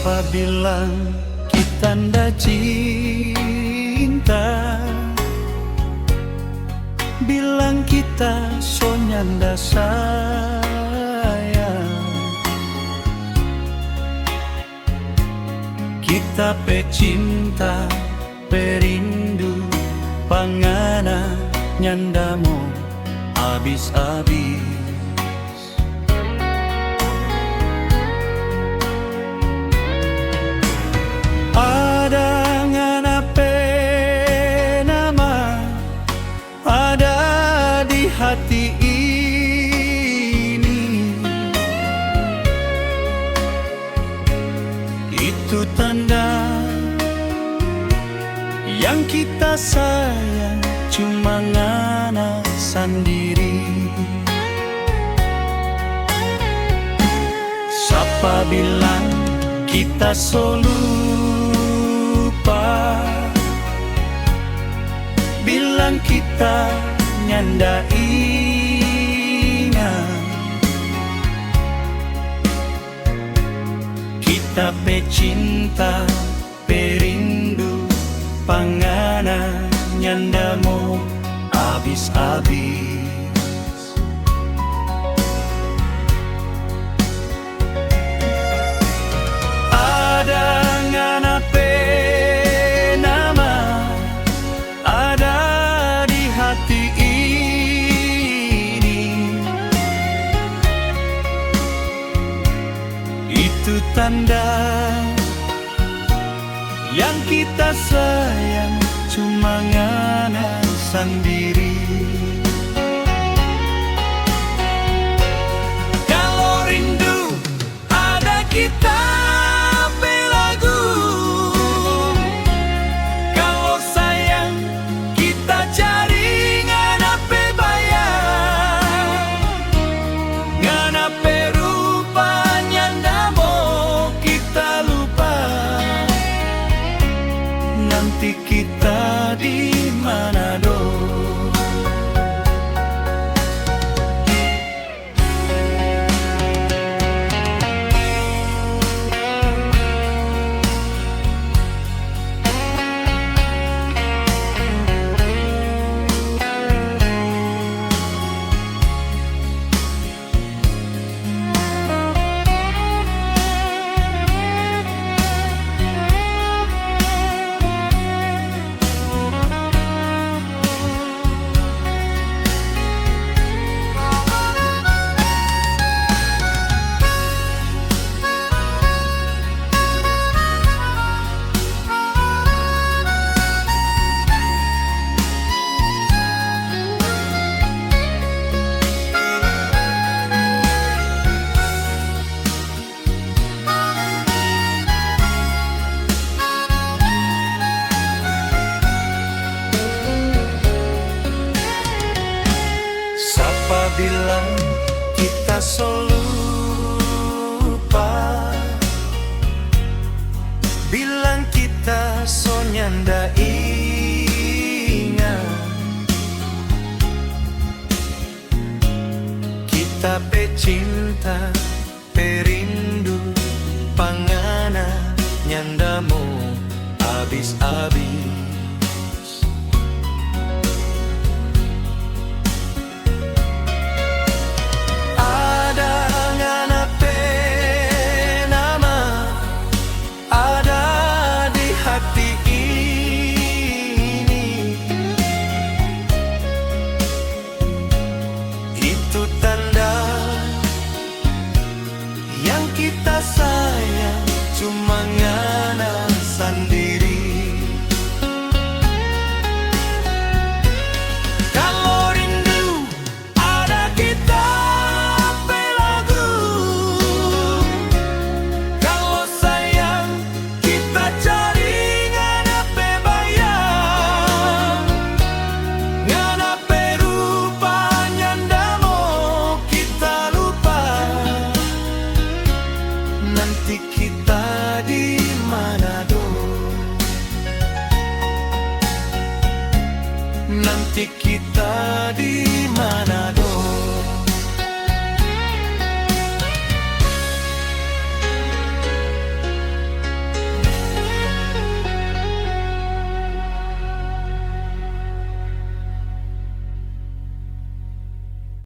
Siapa bilang kita ndak cinta? Bilang kita so nyanda sayang. Kita pecinta, perindu, pangana nyandamu abis-abis. Ada nganape nama ada di hati ini, itu tanda yang kita sayang cuma ngana sendiri. Siapa bilang kita lupa? Bilang kita nyanda ingat. Kita pecinta, perindu, pangana nyandamu abis-abis. Itu tanda yang kita sayang cuma ngana sendiri. Kalau rindu ada kita belagu, kalau sayang kita cari ngana bayar, ngana nanti kita di mana do? Bilang kita lupa, bilang kita so nyanda ingat. Kita pecinta, perindu, pangana nyandamu abis-abis. Itu tanda yang kita sayang cuma ngana sendiri. Kalau rindu ada kita belagu, kalau sayang kita cari ngana bayar, ngana perupa nyandamu kita lupa. Nanti kita di mana do? Nanti kita di mana do?